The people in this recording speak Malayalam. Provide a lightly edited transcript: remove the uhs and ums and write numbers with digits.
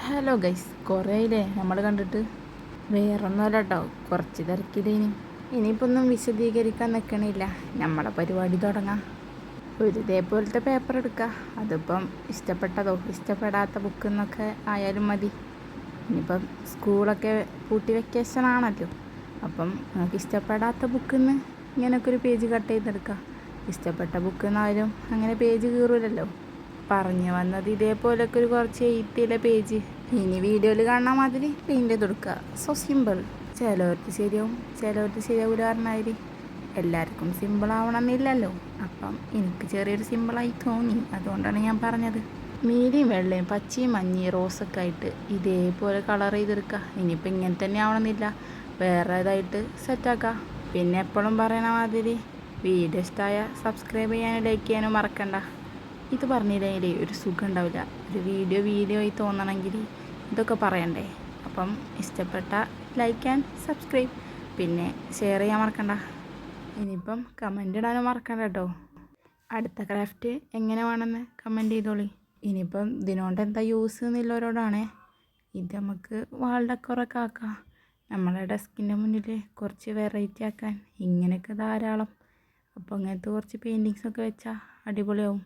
ഹലോ ഗൈസ്, കുറേ ആയില്ലേ നമ്മൾ കണ്ടിട്ട്. വേറൊന്നുമല്ല കേട്ടോ, കുറച്ച് തിരക്കിലേനി. ഇനിയിപ്പോൾ ഒന്നും വിശദീകരിക്കാൻ നിൽക്കണില്ല, നമ്മളെ പരിപാടി തുടങ്ങാം. ഒരു ഇതേപോലത്തെ പേപ്പർ എടുക്കുക. അതിപ്പം ഇഷ്ടപ്പെട്ടതോ ഇഷ്ടപ്പെടാത്ത ബുക്ക് എന്നൊക്കെ ആയാലും മതി. ഇനിയിപ്പം സ്കൂളൊക്കെ പൂട്ടി വെക്കേഷൻ ആണല്ലോ, അപ്പം നമുക്ക് ഇഷ്ടപ്പെടാത്ത ബുക്കിൽ നിന്ന് ഇങ്ങനെയൊക്കെ ഒരു പേജ് കട്ട് ചെയ്തെടുക്കുക. ഇഷ്ടപ്പെട്ട ബുക്കിൽ നിന്നായാലും അങ്ങനെ പേജ് കീറൂലല്ലോ. പറഞ്ഞു വന്നത് ഇതേപോലൊക്കെ ഒരു കുറച്ച് എഴുത്തിയിലെ പേജ് ഇനി വീഡിയോയിൽ കാണാൻ മാതിരി പെയിൻ്റ് ചെയ്ത് കൊടുക്കുക. So simple. ചിലവർക്ക് ശരിയാവും, ചിലവർക്ക് ശരിയാവില്ല. പറഞ്ഞാൽ എല്ലാവർക്കും സിമ്പിളാവണമെന്നില്ലല്ലോ. അപ്പം എനിക്ക് ചെറിയൊരു സിമ്പിളായി തോന്നി, അതുകൊണ്ടാണ് ഞാൻ പറഞ്ഞത്. നീലയും വെള്ളയും പച്ചയും മഞ്ഞയും റോസൊക്കെ ആയിട്ട് ഇതേപോലെ കളർ ചെയ്തെടുക്കുക. ഇനിയിപ്പോൾ ഇങ്ങനെ തന്നെ ആവണമെന്നില്ല, വേറെ ഇതായിട്ട് സെറ്റാക്കാം. പിന്നെ എപ്പോഴും പറയണ മാതിരി വീഡിയോ ഇഷ്ടമായ സബ്സ്ക്രൈബ് ചെയ്യാനും ലൈക്ക് ചെയ്യാനും മറക്കണ്ട. ഇത് പറഞ്ഞില്ലെങ്കിൽ ഒരു സുഖം ഉണ്ടാവില്ല. ഒരു വീഡിയോ ആയി തോന്നണമെങ്കിൽ ഇതൊക്കെ പറയണ്ടേ. അപ്പം ഇഷ്ടപ്പെട്ട ലൈക്ക് ആൻഡ് സബ്സ്ക്രൈബ്, പിന്നെ ഷെയർ ചെയ്യാൻ മറക്കണ്ട. ഇനിയിപ്പം കമൻ്റ് ഇടാനും മറക്കണ്ട കേട്ടോ. അടുത്ത ക്രാഫ്റ്റ് എങ്ങനെ വേണമെന്ന് കമൻറ്റ് ചെയ്തോളി. ഇനിയിപ്പം ഇതിനോണ്ട് എന്താ യൂസ് എന്നുള്ളവരോടാണേ. ഇത് നമുക്ക് വാൾ ഡെക്കറൊക്കെ ആക്കാം, നമ്മളെ ഡെസ്കിൻ്റെ മുന്നിൽ കുറച്ച് വെറൈറ്റി ആക്കാൻ. ഇങ്ങനെയൊക്കെ ധാരാളം. അപ്പോൾ അങ്ങനത്തെ കുറച്ച് പെയിൻറ്റിങ്സൊക്കെ വെച്ചാൽ അടിപൊളിയാവും.